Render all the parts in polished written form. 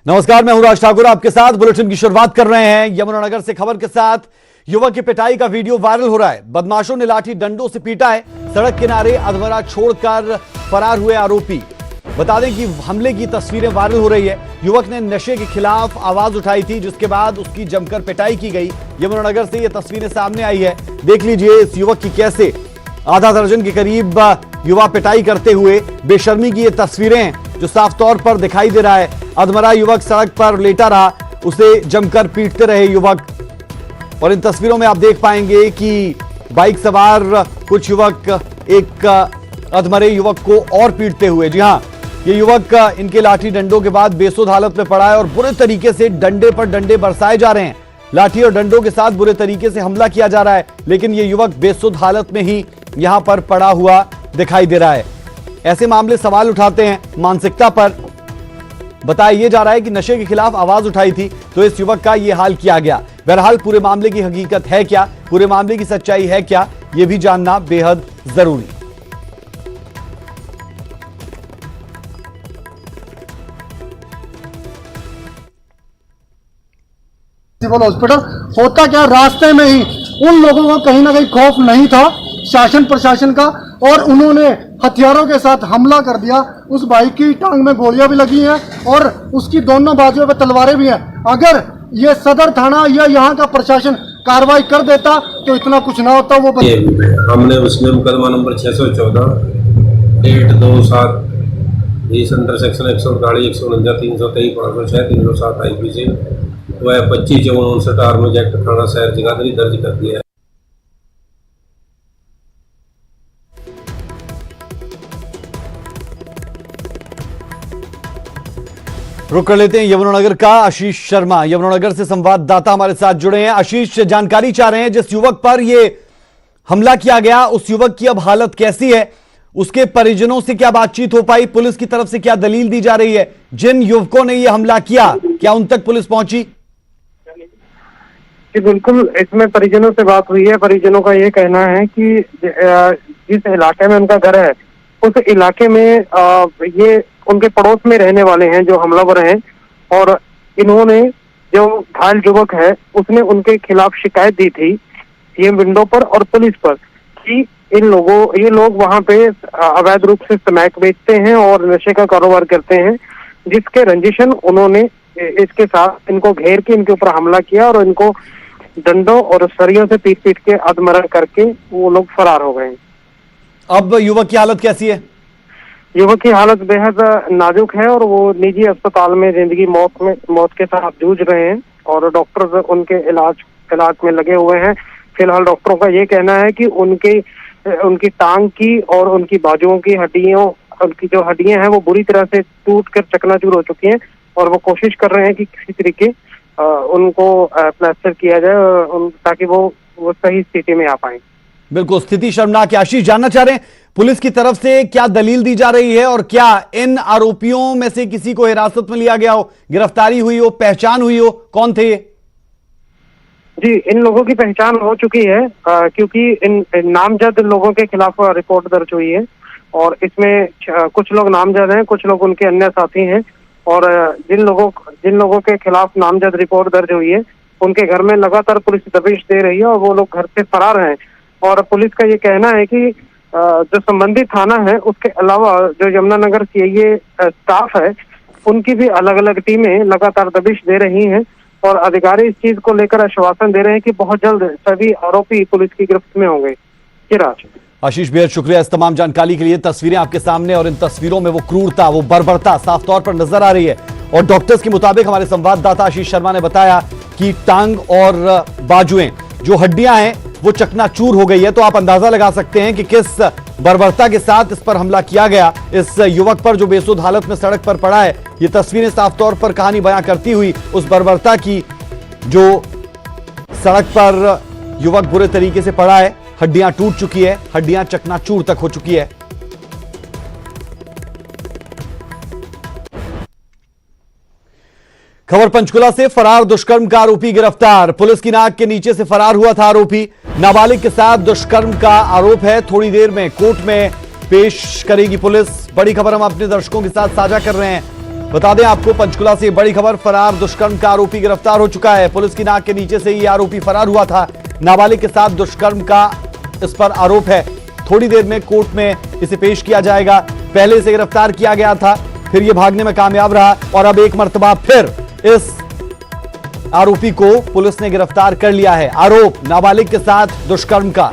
नमस्कार, मैं हूं राज ठाकुर, आपके साथ बुलेटिन की शुरुआत कर रहे हैं यमुनानगर से खबर के साथ। युवक की पिटाई का वीडियो वायरल हो रहा है। बदमाशों ने लाठी डंडों से पीटा है। सड़क किनारे अधमरा छोड़कर फरार हुए आरोपी। बता दें कि हमले की तस्वीरें वायरल हो रही है। युवक ने नशे के खिलाफ आवाज उठाई थी, जिसके बाद उसकी जमकर पिटाई की गई। यमुनानगर से ये तस्वीरें सामने आई है। देख लीजिए इस युवक की कैसे आधा दर्जन के करीब युवा पिटाई करते हुए बेशर्मी की ये तस्वीरें जो साफ तौर पर दिखाई दे रहा है। अधमरा युवक सड़क पर लेटा रहा, उसे जमकर पीटते रहे युवक। और इन तस्वीरों में आप देख पाएंगे कि बाइक सवार कुछ युवक एक अधमरे युवक को और पीटते हुए। जी हां, ये युवक इनके लाठी डंडों के बाद बेसुध हालत में पड़ा है और बुरे तरीके से डंडे पर डंडे बरसाए जा रहे हैं। लाठी और डंडों के साथ बुरे तरीके से हमला किया जा रहा है, लेकिन ये युवक बेसुध हालत में ही यहां पर पड़ा हुआ दिखाई दे रहा है। ऐसे मामले सवाल उठाते हैं मानसिकता पर। बताया यह जा रहा है कि नशे के खिलाफ आवाज उठाई थी तो इस युवक का यह हाल किया गया। बहरहाल पूरे मामले की हकीकत है क्या, पूरे मामले की सच्चाई है क्या, यह भी जानना बेहद जरूरी। सिविल हॉस्पिटल होता क्या, रास्ते में ही उन लोगों को कहीं ना कहीं खौफ नहीं था शासन प्रशासन का, और उन्होंने हथियारों के साथ हमला कर दिया। उस भाई की टांग में गोलियां भी लगी हैं और उसकी दोनों बाजुओं पे तलवारें भी हैं। अगर ये सदर थाना या यहाँ का प्रशासन कार्रवाई कर देता तो इतना कुछ ना होता। वो हमने उसमें मुकदमा number 614 date 2/7 under section 148 149 323 506 307 IPC वह 25/54 आर्म्स एक्ट थाना शहर जगाधरी दर्ज कर दिया है। रुक कर लेते हैं यमुनानगर का। आशीष शर्मा यमुनानगर से संवाददाता हमारे साथ जुड़े हैं। आशीष, जानकारी चाह रहे हैं जिस युवक पर यह हमला किया गया, उस युवक की अब हालत कैसी है, उसके परिजनों से क्या बातचीत हो पाई, पुलिस की तरफ से क्या दलील दी जा रही है? जिन युवकों ने यह हमला किया, क्या उन तक पुलिस पहुंची? जी बिल्कुल, इसमें परिजनों से बात हुई है। परिजनों का ये कहना है कि जिस इलाके में उनका घर है उस इलाके में ये उनके पड़ोस में रहने वाले हैं जो हमलावर हैं, और इन्होंने जो घायल युवक है उसने उनके खिलाफ शिकायत दी थी सीएम विंडो पर और पुलिस पर कि ये लोग वहां पे अवैध रूप से स्मैक बेचते हैं और नशे का कारोबार करते हैं, जिसके रंजिशन उन्होंने इसके साथ इनको घेर के इनके ऊपर हमला किया और इनको डंडों और सरियों से पीट पीट के अधमरा करके वो लोग फरार हो गए। अब युवक की हालत कैसी है? युवक की हालत बेहद नाजुक है और वो निजी अस्पताल में जिंदगी मौत के साथ जूझ रहे हैं और डॉक्टर उनके इलाज में लगे हुए हैं। फिलहाल डॉक्टरों का ये कहना है कि उनकी टांग की और उनकी बाजुओं की उनकी जो हड्डियां हैं वो बुरी तरह से टूट कर चकनाचूर हो चुकी हैं और वो कोशिश कर रहे हैं कि किसी तरीके उनको प्लास्टर किया जाए ताकि वो सही स्थिति में आ पाए। बिल्कुल, स्थिति शर्मनाक है। आशीष, जानना चाह रहे हैं पुलिस की तरफ से क्या दलील दी जा रही है और क्या इन आरोपियों में से किसी को हिरासत में लिया गया हो, गिरफ्तारी हुई हो, पहचान हुई हो? कौन थे ये? जी, इन लोगों की पहचान हो चुकी है क्योंकि इन नामजद लोगों के खिलाफ रिपोर्ट दर्ज हुई है और इसमें कुछ लोग नामजद हैं, कुछ लोग उनके अन्य साथी हैं, और जिन लोगों के खिलाफ नामजद रिपोर्ट दर्ज हुई है उनके घर में लगातार पुलिस दबिश दे रही है और वो लोग घर से फरार हैं। और पुलिस का ये कहना है कि जो संबंधित थाना है उसके अलावा जो यमुनानगर सीआईए स्टाफ है उनकी भी अलग अलग टीमें लगातार दबिश दे रही हैं और अधिकारी इस चीज को लेकर आश्वासन दे रहे हैं कि बहुत जल्द सभी आरोपी पुलिस की गिरफ्त में होंगे। आशीष, बेहद शुक्रिया इस तमाम जानकारी के लिए। तस्वीरें आपके सामने और इन तस्वीरों में वो क्रूरता, वो बर्बरता साफ तौर पर नजर आ रही है। और डॉक्टर्स के मुताबिक हमारे संवाददाता आशीष शर्मा ने बताया कि टांग और बाजुएं जो हड्डियां हैं वो चकनाचूर हो गई है। तो आप अंदाजा लगा सकते हैं कि किस बर्बरता के साथ इस पर हमला किया गया, इस युवक पर जो बेसुध हालत में सड़क पर पड़ा है। ये तस्वीरें साफ तौर पर कहानी बयां करती हुई उस बर्बरता की जो सड़क पर युवक बुरे तरीके से पड़ा है। हड्डियां टूट चुकी है, हड्डियां चकनाचूर तक हो चुकी है। खबर पंचकुला से फरार दुष्कर्म का आरोपी गिरफ्तार। पुलिस की नाक के नीचे से फरार हुआ था आरोपी। नाबालिग के साथ दुष्कर्म का आरोप है। थोड़ी देर में कोर्ट में पेश करेगी पुलिस। बड़ी खबर हम अपने दर्शकों के साथ साझा कर रहे हैं। बता दें आपको, पंचकुला से बड़ी खबर, फरार दुष्कर्म का आरोपी गिरफ्तार हो चुका है। पुलिस की नाक के नीचे से ये आरोपी फरार हुआ था। नाबालिग के साथ दुष्कर्म का इस पर आरोप है। थोड़ी देर में कोर्ट में इसे पेश किया जाएगा। पहले इसे गिरफ्तार किया गया था, फिर ये भागने में कामयाब रहा और अब एक मर्तबा फिर इस आरोपी को पुलिस ने गिरफ्तार कर लिया है। आरोप नाबालिग के साथ दुष्कर्म का।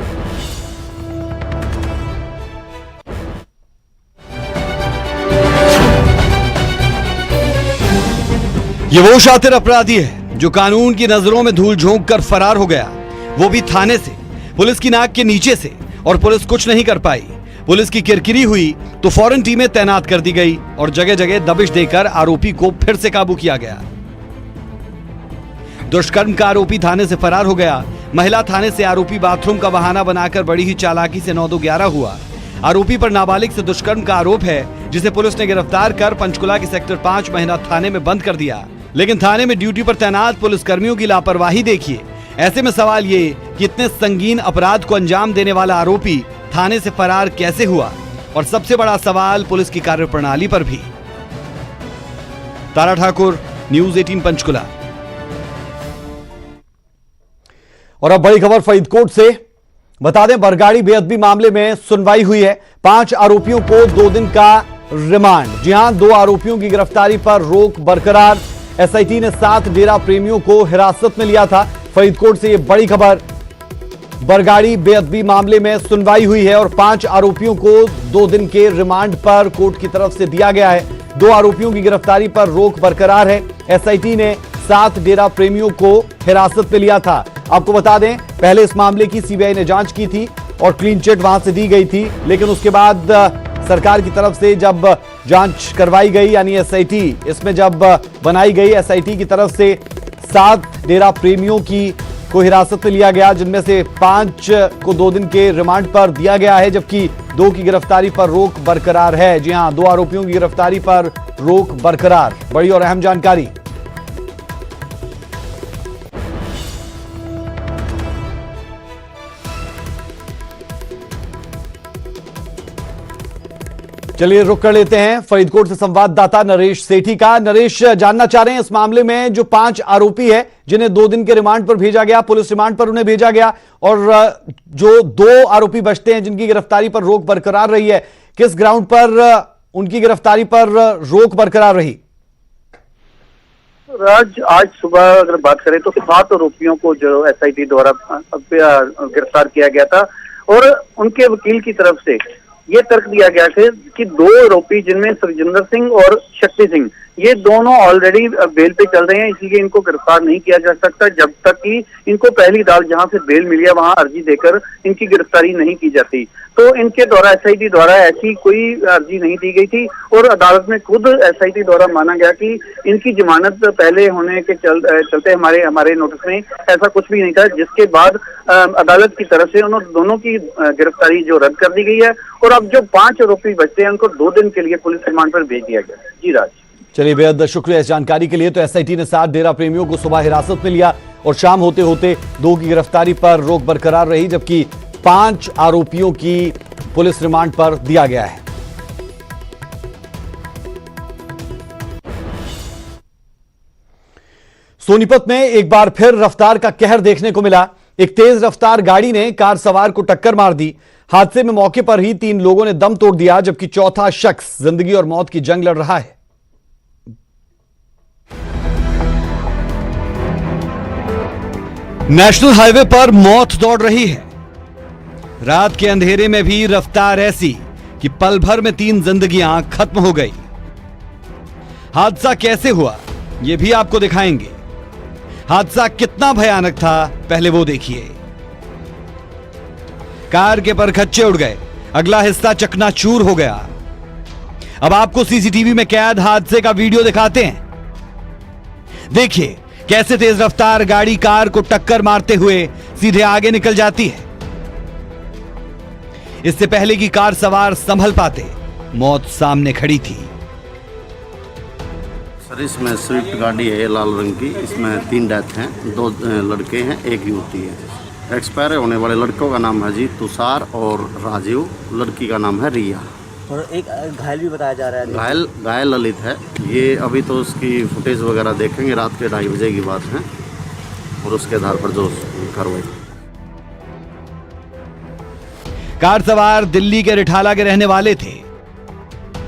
ये वो शातिर अपराधी है जो कानून की नजरों में धूल झोंक कर फरार हो गया, वो भी थाने से, पुलिस की नाक के नीचे से, और पुलिस कुछ नहीं कर पाई। पुलिस की किरकिरी हुई तो फौरन टीमें तैनात कर दी गई और जगह जगह दबिश देकर आरोपी को फिर से काबू किया गया। दुष्कर्म का आरोपी थाने से फरार हो गया। महिला थाने से आरोपी बाथरूम का बहाना बनाकर बड़ी ही चालाकी से 9-2-11 हुआ। आरोपी पर नाबालिग से दुष्कर्म का आरोप है, जिसे पुलिस ने गिरफ्तार कर पंचकुला के सेक्टर 5 महीना थाने में बंद कर दिया। लेकिन थाने में ड्यूटी पर तैनात पुलिसकर्मियों की लापरवाही देखिए। ऐसे में सवाल ये कि इतने संगीन अपराध को अंजाम देने वाला आरोपी थाने से फरार कैसे हुआ, और सबसे बड़ा सवाल पुलिस की कार्यप्रणाली पर भी। तारा ठाकुर, न्यूज़ 18 पंचकुला। और अब बड़ी खबर फरीदकोट से। बता दें, बरगाड़ी बेअदबी मामले में सुनवाई हुई है। 5 आरोपियों को 2 दिन का रिमांड। जी हां, 2 आरोपियों की गिरफ्तारी पर रोक बरकरार। एसआईटी ने 7 डेरा प्रेमियों को हिरासत में लिया था। फरीदकोट से यह बड़ी खबर। बरगाड़ी बेअदबी मामले में सुनवाई हुई है और 5 आरोपियों को 2 दिन के रिमांड पर कोर्ट की तरफ से दिया गया है। 2 आरोपियों की गिरफ्तारी पर रोक बरकरार है। एसआईटी ने 7 डेरा प्रेमियों को हिरासत में लिया था। आपको बता दें, पहले इस मामले की सीबीआई ने जांच की थी और क्लीन चिट वहां से दी गई थी, लेकिन उसके बाद सरकार की तरफ से जब जांच करवाई गई, यानी एसआईटी इसमें जब बनाई गई, एसआईटी की तरफ से 7 डेरा प्रेमियों को हिरासत में लिया गया, जिनमें से 5 को 2 दिन के रिमांड पर दिया गया है, जबकि 2 की गिरफ्तारी पर रोक बरकरार है। जी हां, 2 आरोपियों की गिरफ्तारी पर रोक बरकरार। बड़ी और अहम जानकारी। चलिए रुक कर लेते हैं फरीदकोट से संवाददाता नरेश सेठी का। नरेश, जानना चाह रहे हैं इस मामले में जो 5 आरोपी है जिन्हें 2 दिन के रिमांड पर भेजा गया, पुलिस रिमांड पर उन्हें भेजा गया, और जो 2 आरोपी बचते हैं जिनकी गिरफ्तारी पर रोक बरकरार रही है, किस ग्राउंड पर उनकी गिरफ्तारी पर रोक बरकरार रही? आज सुबह अगर बात करें तो 7 आरोपियों को जो एसआईटी द्वारा गिरफ्तार किया गया था, और उनके वकील की तरफ से ये तर्क दिया गया था कि 2 आरोपी, जिनमें सुरजिंदर सिंह और शक्ति सिंह, ये दोनों ऑलरेडी बेल पे चल रहे हैं, इसलिए इनको गिरफ्तार नहीं किया जा सकता जब तक कि इनको पहली अदालत जहां से बेल मिली है वहां अर्जी देकर इनकी गिरफ्तारी नहीं की जाती। तो इनके द्वारा एसआईटी द्वारा ऐसी कोई अर्जी नहीं दी गई थी, और अदालत में खुद एसआईटी द्वारा माना गया कि इनकी जमानत पहले होने के चलते हमारे नोटिस में ऐसा कुछ भी नहीं था, जिसके बाद अदालत की तरफ से उन दोनों की गिरफ्तारी जो रद्द कर दी गई है, और अब जो 5 आरोपी बचते हैं उनको 2 दिन के लिए पुलिस रिमांड पर भेज दिया गया। जी राज। चलिए, बेहद शुक्रिया इस जानकारी के लिए। तो एसआईटी ने 7 डेरा प्रेमियों को सुबह हिरासत में लिया और शाम होते होते 2 की गिरफ्तारी पर रोक बरकरार रही, जबकि 5 आरोपियों की पुलिस रिमांड पर दिया गया है। सोनीपत में एक बार फिर रफ्तार का कहर देखने को मिला। एक तेज रफ्तार गाड़ी ने कार सवार को टक्कर मार दी। हादसे में मौके पर ही 3 लोगों ने दम तोड़ दिया, जबकि चौथा शख्स जिंदगी और मौत की जंग लड़ रहा है। नेशनल हाईवे पर मौत दौड़ रही है। रात के अंधेरे में भी रफ्तार ऐसी कि पल भर में 3 जिंदगियां खत्म हो गई। हादसा कैसे हुआ यह भी आपको दिखाएंगे। हादसा कितना भयानक था पहले वो देखिए। कार के परखच्चे उड़ गए, अगला हिस्सा चकनाचूर हो गया। अब आपको सीसीटीवी में कैद हादसे का वीडियो दिखाते हैं। देखिए कैसे तेज रफ्तार गाड़ी कार को टक्कर मारते हुए सीधे आगे निकल जाती है। इससे पहले कि कार सवार संभल पाते, मौत सामने खड़ी थी। सर, इसमें स्विफ्ट गाड़ी है लाल रंग की। इसमें 3 डेथ हैं, 2 लड़के हैं, 1 युवती है। एक्सपायर होने वाले लड़कों का नाम है जी तुषार और राजीव, लड़की का नाम है रिया। और एक घायल भी बताया जा रहा है। घायल ललित है। ये अभी तो उसकी फुटेज वगैरह देखेंगे, रात के 2:30 बजे की बात है, और उसके आधार पर जो कार्रवाई। कार सवार दिल्ली के रिठाला के रहने वाले थे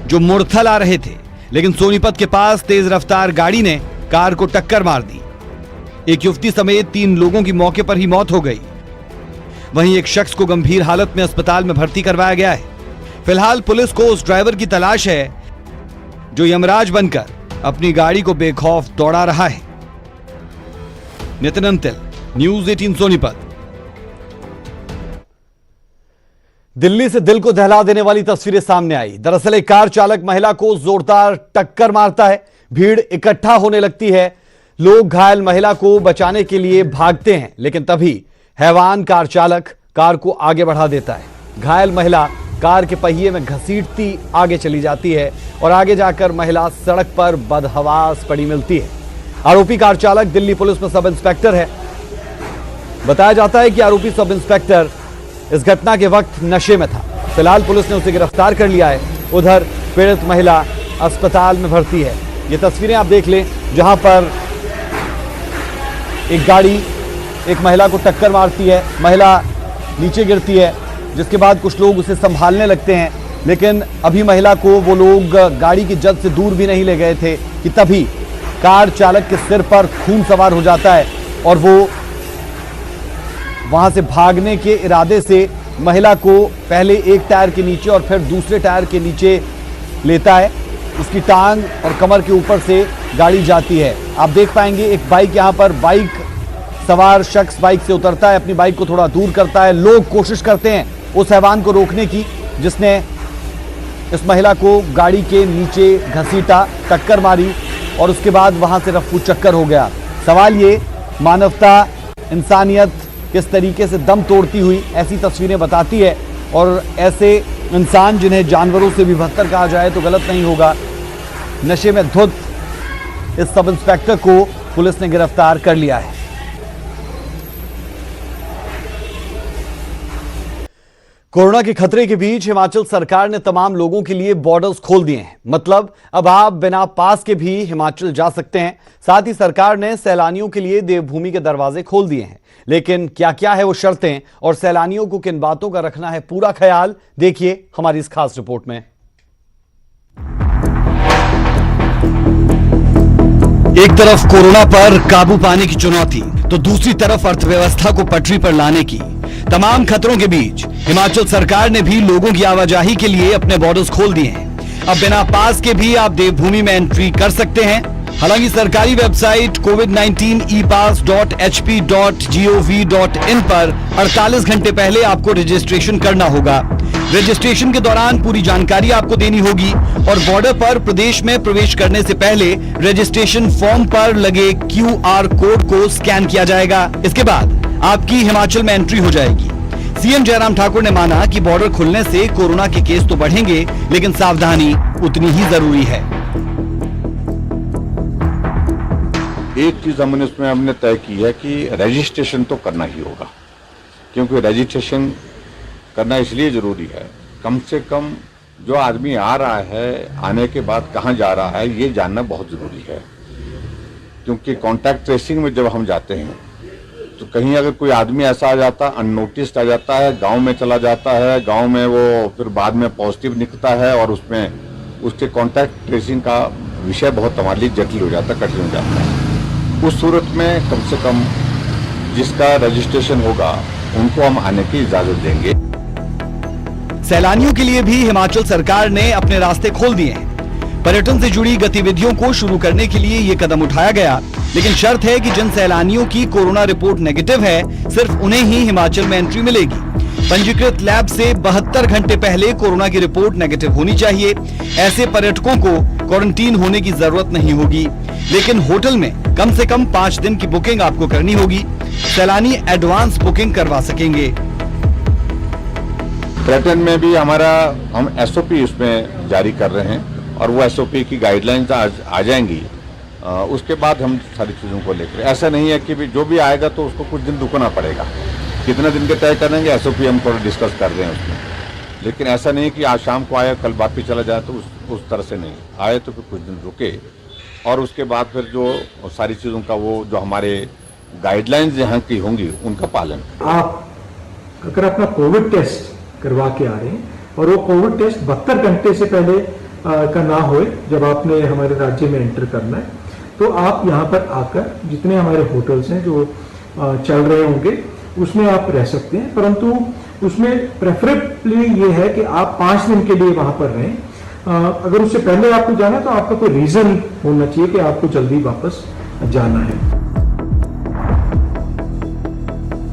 जो मुरथल आ रहे थे, लेकिन सोनीपत के पास तेज रफ्तार गाड़ी ने कार को टक्कर मार दी। एक युवती समेत 3 लोगों की मौके पर ही मौत हो गई। वहीं एक शख्स को गंभीर हालत में अस्पताल में भर्ती करवाया गया है। फिलहाल पुलिस को उस ड्राइवर की तलाश है जो यमराज बनकर अपनी गाड़ी को बेखौफ दौड़ा रहा है। नितिन अंतिल, न्यूज़ 18 सोनीपत। दिल्ली से दिल को दहला देने वाली तस्वीरें सामने आई। दरअसल एक कार चालक महिला को जोरदार टक्कर मारता है। भीड़ इकट्ठा होने लगती है। लोग घायल महिला को बचाने के लिए भागते हैं, लेकिन तभी हैवान कार चालक कार को आगे बढ़ा देता है। घायल महिला कार के पहिए में घसीटती आगे चली जाती है और आगे जाकर महिला सड़क पर बदहवास पड़ी मिलती है। आरोपी कार चालक दिल्ली पुलिस में सब इंस्पेक्टर है। बताया जाता है कि आरोपी सब इंस्पेक्टर इस घटना के वक्त नशे में था। फिलहाल पुलिस ने उसे गिरफ्तार कर लिया है। उधर पीड़ित महिला अस्पताल में भर्ती है। ये तस्वीरें आप देख लें, जहां पर एक गाड़ी एक महिला को टक्कर मारती है, महिला नीचे गिरती है, जिसके बाद कुछ लोग उसे संभालने लगते हैं, लेकिन अभी महिला को वो लोग गाड़ी की जद से दूर भी नहीं ले गए थे कि तभी कार चालक के सिर पर खून सवार हो जाता है और वो वहां से भागने के इरादे से महिला को पहले एक टायर के नीचे और फिर दूसरे टायर के नीचे लेता है। उसकी टांग और कमर के ऊपर से गाड़ी जाती है। आप देख पाएंगे एक बाइक, यहां पर बाइक सवार शख्स बाइक से उतरता है, अपनी बाइक को थोड़ा दूर करता है। लोग कोशिश करते हैं उस हैवान को रोकने की जिसने इस महिला को गाड़ी के नीचे घसीटा, टक्कर मारी और उसके बाद वहां से रफ्फू चक्कर हो गया। सवाल ये, मानवता, इंसानियत किस तरीके से दम तोड़ती हुई ऐसी तस्वीरें बताती है। और ऐसे इंसान जिन्हें जानवरों से भी बदतर कहा जाए तो गलत नहीं होगा, नशे में धुत इस सब इंस्पेक्टर को पुलिस ने गिरफ्तार कर लिया है। कोरोना के खतरे के बीच हिमाचल सरकार ने तमाम लोगों के लिए बॉर्डर्स खोल दिए हैं। मतलब अब आप बिना पास के भी हिमाचल जा सकते हैं। साथ ही सरकार ने सैलानियों के लिए देवभूमि के दरवाजे खोल दिए हैं। लेकिन क्या क्या है वो शर्तें और सैलानियों को किन बातों का रखना है पूरा ख्याल, देखिए हमारी इस खास रिपोर्ट में। एक तरफ कोरोना पर काबू पाने की चुनौती, तो दूसरी तरफ अर्थव्यवस्था को पटरी पर लाने की। तमाम खतरों के बीच हिमाचल सरकार ने भी लोगों की आवाजाही के लिए अपने बॉर्डर्स खोल दिए हैं। अब बिना पास के भी आप देवभूमि में एंट्री कर सकते हैं। हालांकि सरकारी वेबसाइट covid19epass.hp.gov.in पर 48 घंटे पहले आपको रजिस्ट्रेशन करना होगा। रजिस्ट्रेशन के दौरान पूरी जानकारी आपको देनी होगी और बॉर्डर पर प्रदेश में प्रवेश करने से पहले रजिस्ट्रेशन फॉर्म पर लगे QR कोड को स्कैन किया जाएगा। इसके बाद आपकी हिमाचल में एंट्री हो जाएगी। सीएम जयराम ठाकुर ने माना कि बॉर्डर खुलने से कोरोना के केस तो बढ़ेंगे, लेकिन सावधानी उतनी ही जरूरी है। एक चीज हमने तय की है कि रजिस्ट्रेशन तो करना ही होगा, क्योंकि रजिस्ट्रेशन करना इसलिए जरूरी है, कम से कम जो आदमी आ रहा है, आने के बाद कहाँ जा रहा है, ये जानना बहुत जरूरी है। क्योंकि कॉन्टैक्ट ट्रेसिंग में जब हम जाते हैं तो कहीं अगर कोई आदमी ऐसा आ जाता, अननोटिस्ड आ जाता है, गांव में चला जाता है, गांव में वो फिर बाद में पॉजिटिव निकलता है और उसमें उसके कॉन्टैक्ट ट्रेसिंग का विषय बहुत हमारे लिए जटिल हो जाता है, कठिन हो जाता है। उस सूरत में कम से कम जिसका रजिस्ट्रेशन होगा उनको हम आने की इजाजत देंगे। सैलानियों के लिए भी हिमाचल सरकार ने अपने रास्ते खोल दिए हैं। पर्यटन से जुड़ी गतिविधियों को शुरू करने के लिए ये कदम उठाया गया, लेकिन शर्त है कि जिन सैलानियों की कोरोना रिपोर्ट नेगेटिव है, सिर्फ उन्हें ही हिमाचल में एंट्री मिलेगी। पंजीकृत लैब से 72 घंटे पहले कोरोना की रिपोर्ट नेगेटिव होनी चाहिए। ऐसे पर्यटकों को क्वारंटीन होने की जरूरत नहीं होगी, लेकिन होटल में कम से कम 5 दिन की बुकिंग आपको करनी होगी। सैलानी एडवांस बुकिंग करवा सकेंगे। पर्यटन में भी हम SOP उसमें जारी कर रहे हैं और वो SOP की गाइडलाइंस आ जाएंगी। उसके बाद हम सारी चीज़ों को लेकर, ऐसा नहीं है कि जो भी आएगा तो उसको कुछ दिन रुकना पड़ेगा। कितने दिन के तय करेंगे SOP हम थोड़ा डिस्कस कर रहे हैं उसमें, लेकिन ऐसा नहीं कि आज शाम को आया कल वापिस चला जाए, तो उस तरह से नहीं आए, तो फिर कुछ दिन रुके और उसके बाद फिर जो सारी चीज़ों का वो जो हमारे गाइडलाइंस यहाँ की होंगी उनका पालन। आप अगर अपना कोविड टेस्ट करवा के आ रहे हैं और वो कोविड टेस्ट 72 घंटे से पहले का ना होए जब आपने हमारे राज्य में एंटर करना है, तो आप यहाँ पर आकर जितने हमारे होटल्स हैं जो चल रहे होंगे उसमें आप रह सकते हैं, परंतु उसमें प्रेफरेबली ये है कि आप 5 दिन के लिए वहां पर रहें। अगर उससे पहले आपको जाना है तो आपका कोई रीजन होना चाहिए कि आपको जल्दी वापस जाना है।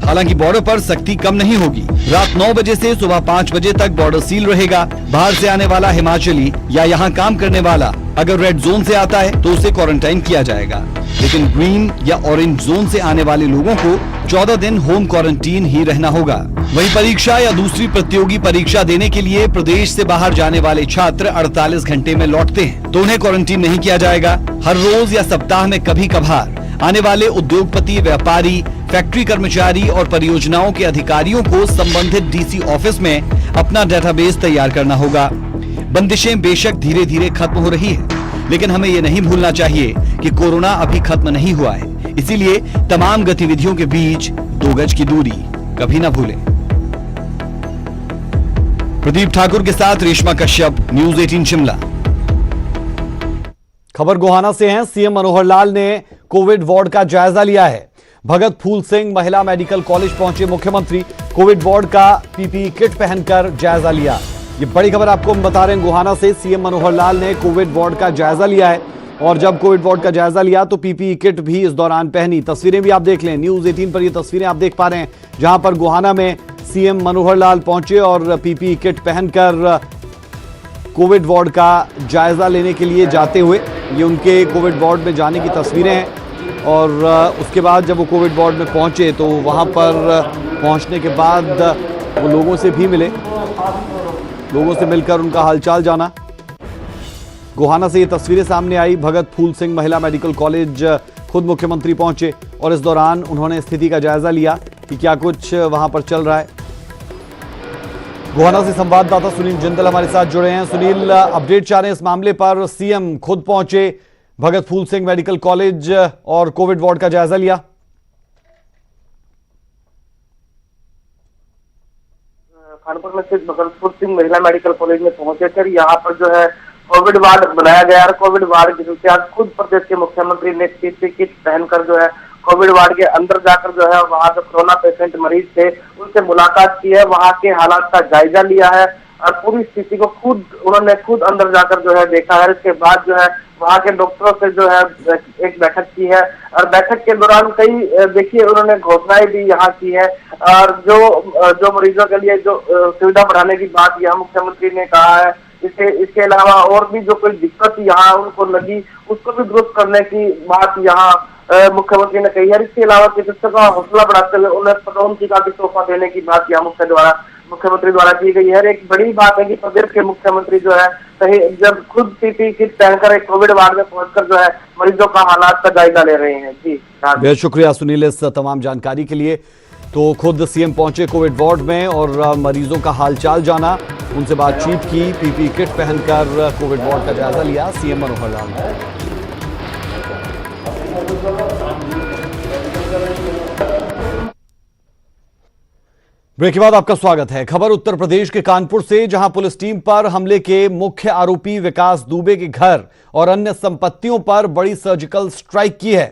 हालांकि बॉर्डर पर सख्ती कम नहीं होगी। रात 9 बजे से सुबह 5 बजे तक बॉर्डर सील रहेगा। बाहर से आने वाला हिमाचली या यहाँ काम करने वाला अगर रेड जोन से आता है तो उसे क्वारंटाइन किया जाएगा, लेकिन ग्रीन या ऑरेंज जोन से आने वाले लोगों को 14 दिन होम क्वारंटीन ही रहना होगा। वहीं परीक्षा या दूसरी प्रतियोगी परीक्षा देने के लिए प्रदेश से बाहर जाने वाले छात्र 48 घंटे में लौटते हैं तो उन्हें क्वारंटीन नहीं किया जाएगा। हर रोज या सप्ताह में कभी कभार आने वाले उद्योगपति, व्यापारी, फैक्ट्री कर्मचारी और परियोजनाओं के अधिकारियों को संबंधित डीसी ऑफिस में अपना डेटाबेस तैयार करना होगा। बंदिशें बेशक धीरे धीरे खत्म हो रही है, लेकिन हमें ये नहीं भूलना चाहिए कि कोरोना अभी खत्म नहीं हुआ है। इसीलिए तमाम गतिविधियों के बीच 2 गज की दूरी कभी ना भूलें। प्रदीप ठाकुर के साथ रेशमा कश्यप, न्यूज 18 शिमला। खबर गोहाना से है। सीएम मनोहर लाल ने कोविड वार्ड का जायजा लिया है। भगत फूल सिंह महिला मेडिकल कॉलेज पहुंचे मुख्यमंत्री। कोविड वार्ड का पीपीई किट पहनकर जायजा लिया। ये बड़ी खबर आपको हम बता रहे हैं गोहाना से। सीएम मनोहर लाल ने कोविड वार्ड का जायजा लिया है और जब कोविड वार्ड का जायजा लिया तो पीपीई किट भी इस दौरान पहनी। तस्वीरें भी आप देख लें, न्यूज 18 पर ये तस्वीरें आप देख पा रहे हैं जहां पर गोहाना में सीएम मनोहर लाल पहुंचे और पीपीई किट पहनकर कोविड वार्ड का जायजा लेने के लिए जाते हुए ये उनके कोविड वार्ड में जाने की तस्वीरें हैं। और उसके बाद जब वो कोविड वार्ड में पहुंचे तो वहां पर पहुंचने के बाद वो लोगों से भी मिले, लोगों से मिलकर उनका हालचाल जाना। गोहाना से ये तस्वीरें सामने आई। भगत फूल सिंह महिला मेडिकल कॉलेज खुद मुख्यमंत्री पहुंचे और इस दौरान उन्होंने स्थिति का जायजा लिया कि क्या कुछ वहां पर चल रहा है। गोहाना से संवाददाता सुनील जिंदल हमारे साथ जुड़े हैं। सुनील, अपडेट चाह रहे हैं इस मामले पर। सीएम खुद पहुंचे भगत फूल सिंह मेडिकल कॉलेज और कोविड वार्ड का जायजा लिया। खानपुर में स्थित भगत फूल सिंह महिला मेडिकल कॉलेज में पहुंचे थे। यहाँ पर जो है कोविड वार्ड बनाया गया और कोविड वार्ड की आज खुद प्रदेश के मुख्यमंत्री ने पीपीई किट पहनकर जो है कोविड वार्ड के अंदर जाकर जो है वहाँ जो कोरोना पेशेंट मरीज थे उनसे मुलाकात की है, वहाँ के हालात का जायजा लिया है और पूरी स्थिति को उन्होंने खुद अंदर जाकर जो है देखा है। इसके बाद जो है वहाँ के डॉक्टरों से जो है एक बैठक की है और बैठक के दौरान कई देखिए उन्होंने घोषणाएं भी यहाँ की है और जो मरीजों के लिए जो सुविधा बढ़ाने की बात यहाँ मुख्यमंत्री ने कहा है। इसके अलावा और भी जो कोई दिक्कत यहाँ उनको लगी उसको भी दुरुस्त करने की बात यहाँ मुख्यमंत्री ने कही है। इसके अलावा चिकित्सकों का हौसला बढ़ाते हुए उन्हें पदोन्नति का भी तोहफा देने की बात यहाँ मुख्यमंत्री द्वारा की गई है। एक बड़ी बात है कि प्रदेश के मुख्यमंत्री जो है सही जब खुद पीपीई किट पहनकर एक कोविड वार्ड में पहुंचकर जो है मरीजों का हालात का जायजा ले रहे हैं। जी बहुत शुक्रिया सुनील इस तमाम जानकारी के लिए। तो खुद सीएम पहुंचे कोविड वार्ड में और मरीजों का हालचाल जाना, उनसे बातचीत की, पीपीई किट पहनकर कोविड वार्ड का जायजा लिया सीएम मनोहर लाल ने। ब्रेक के बाद आपका स्वागत है। खबर उत्तर प्रदेश के कानपुर से, जहां पुलिस टीम पर हमले के मुख्य आरोपी विकास दुबे के घर और अन्य संपत्तियों पर बड़ी सर्जिकल स्ट्राइक की है।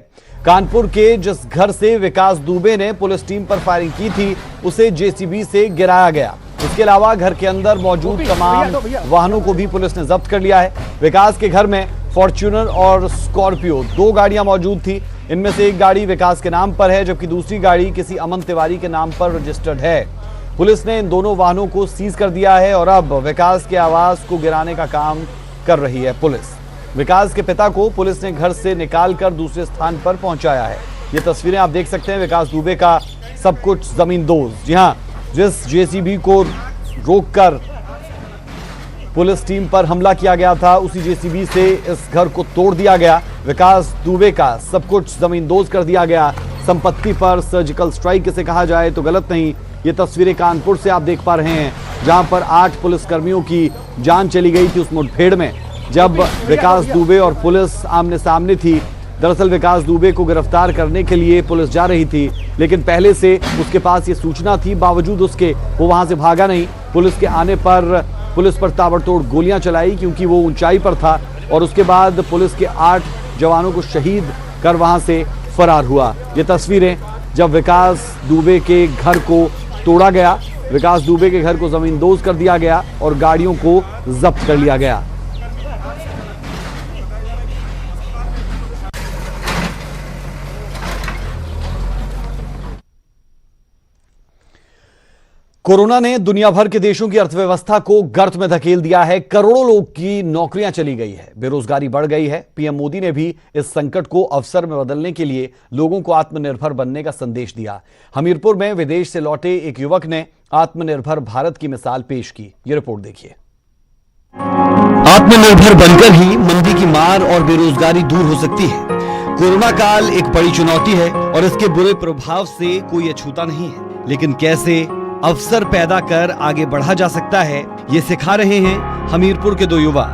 कानपुर के जिस घर से विकास दुबे ने पुलिस टीम पर फायरिंग की थी उसे जेसीबी से गिराया गया। इसके अलावा घर के अंदर मौजूद तमाम वाहनों को भी पुलिस ने जब्त कर लिया है। विकास के घर में फॉर्च्यूनर और स्कॉर्पियो 2 गाड़ियां मौजूद थी। इनमें से एक गाड़ी विकास के नाम पर है जबकि दूसरी गाड़ी किसी अमन तिवारी के नाम पर रजिस्टर्ड है। पुलिस ने इन दोनों वाहनों को सीज कर दिया है और अब विकास के आवास को गिराने का काम कर रही है पुलिस। विकास के पिता को पुलिस ने घर से निकालकर दूसरे स्थान पर पहुंचाया है। ये तस्वीरें आप देख सकते हैं विकास दुबे का सब कुछ जमींदोज। जी हां, जिस जेसीबी को रोककर पुलिस टीम पर हमला किया गया था उसी जेसीबी से इस घर को तोड़ दिया गया। विकास दुबे का सब कुछ जमींदोज कर दिया गया। संपत्ति पर सर्जिकल स्ट्राइक इसे कहा जाए तो गलत नहीं, ये तस्वीरें कानपुर से आप देख पा रहे हैं, जहां पर 8 पुलिसकर्मियों की जान चली गई थी उस मुठभेड़ में, जब विकास दुबे और पुलिस आमने सामने थी। दरअसल विकास दुबे को गिरफ्तार करने के लिए पुलिस जा रही थी, लेकिन पहले से उसके पास ये सूचना थी, बावजूद उसके वो वहां से भागा नहीं। पुलिस के आने पर पुलिस पर ताबड़तोड़ गोलियां चलाई, क्योंकि वो ऊंचाई पर था, और उसके बाद पुलिस के 8 जवानों को शहीद कर वहां से फरार हुआ। ये तस्वीरें जब विकास दुबे के घर को तोड़ा गया, विकास दुबे के घर को जमींदोज कर दिया गया और गाड़ियों को जब्त कर लिया गया। कोरोना ने दुनिया भर के देशों की अर्थव्यवस्था को गर्त में धकेल दिया है। करोड़ों लोग की नौकरियां चली गई है, बेरोजगारी बढ़ गई है। पीएम मोदी ने भी इस संकट को अवसर में बदलने के लिए लोगों को आत्मनिर्भर बनने का संदेश दिया। हमीरपुर में विदेश से लौटे एक युवक ने आत्मनिर्भर भारत की मिसाल पेश की। ये रिपोर्ट देखिए। आत्मनिर्भर बनकर ही मंदी की मार और बेरोजगारी दूर हो सकती है। कोरोना काल एक बड़ी चुनौती है और इसके बुरे प्रभाव से कोई अछूता नहीं है, लेकिन कैसे अवसर पैदा कर आगे बढ़ा जा सकता है, ये सिखा रहे हैं हमीरपुर के 2 युवा,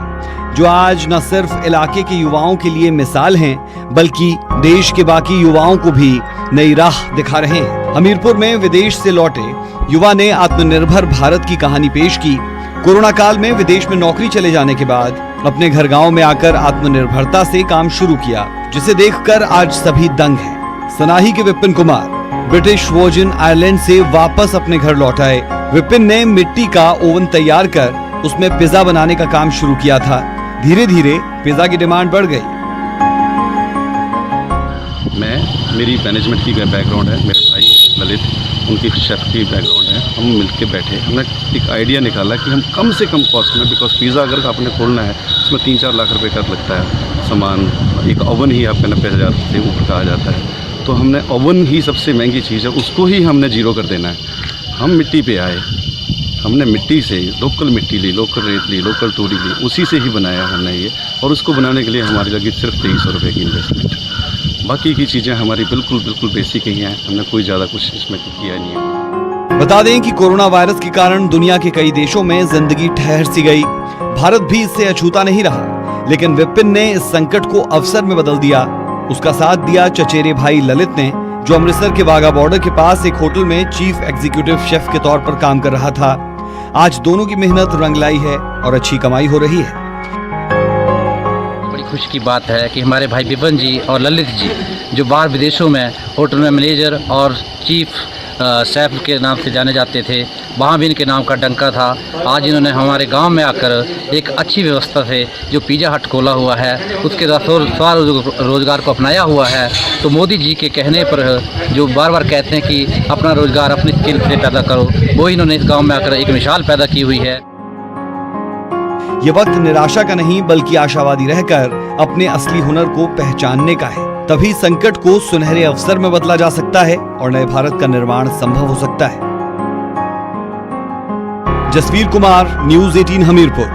जो आज न सिर्फ इलाके के युवाओं के लिए मिसाल हैं, बल्कि देश के बाकी युवाओं को भी नई राह दिखा रहे हैं। हमीरपुर में विदेश से लौटे युवा ने आत्मनिर्भर भारत की कहानी पेश की। कोरोना काल में विदेश में नौकरी चले जाने के बाद अपने घर गांव में आकर आत्मनिर्भरता से काम शुरू किया, जिसे देखकर आज सभी दंग हैं। सनाही के Vipin Kumar British virgin island से वापस अपने घर लौट आए। विपिन ने मिट्टी का ओवन तैयार कर उसमें पिज्जा बनाने का काम शुरू किया था। धीरे धीरे पिज्जा की डिमांड बढ़ गई। मेरी मैनेजमेंट की बैकग्राउंड है, मेरे भाई ललित उनकी शेफ की बैकग्राउंड है। हम मिलकर बैठे, हमने एक आइडिया निकाला कि हम कम से कम कॉस्ट में, बिकॉज पिज़्ज़ा अगर आपने खोलना है उसमें 3-4 लाख रुपए का लगता है सामान। एक ओवन ही आपका 90,000 से ऊपर का आ जाता है, तो हमने ओवन ही सबसे महंगी चीज़ है, उसको ही हमने जीरो कर देना है। हम मिट्टी पे आए, हमने मिट्टी से लोकल मिट्टी ली, लोकल रेत ली, लोकल तूड़ी ली, उसी से ही बनाया हमने ये। और उसको बनाने के लिए हमारी लगी सिर्फ 2300 रुपये की इन्वेस्टमेंट। बाकी की चीज़ें हमारी बिल्कुल बेसिक ही हैं, हमने कोई ज़्यादा कुछ इसमें किया नहीं है। बता दें कि कोरोना वायरस के कारण दुनिया के कई देशों में जिंदगी ठहर सी गई। भारत भी इससे अछूता नहीं रहा, लेकिन विपिन ने इस संकट को अवसर में बदल दिया। उसका साथ दिया चचेरे भाई ललित ने, जो अमृतसर के वाघा बॉर्डर के पास एक होटल में चीफ एग्जीक्यूटिव शेफ के तौर पर काम कर रहा था। आज दोनों की मेहनत रंग लाई है और अच्छी कमाई हो रही है। बड़ी खुशी की बात है कि हमारे भाई विपिन जी और ललित जी, जो बाहर विदेशों में होटल में मैनेजर और चीफ शेफ के नाम से जाने जाते थे, वहाँ भी इनके नाम का डंका था। आज इन्होंने हमारे गांव में आकर एक अच्छी व्यवस्था से जो पिज़्ज़ा हट खोला हुआ है, उसके रोजगार को अपनाया हुआ है। तो मोदी जी के कहने पर जो बार बार कहते हैं कि अपना रोजगार अपनी स्किल से पैदा करो, वो इन्होंने इस गांव में आकर एक मिसाल पैदा की हुई है। ये वक्त निराशा का नहीं, बल्कि आशावादी रहकर अपने असली हुनर को पहचानने का है। तभी संकट को सुनहरे अवसर में बदला जा सकता है और नए भारत का निर्माण संभव हो सकता है। जसवीर कुमार, न्यूज़ 18 हमीरपुर।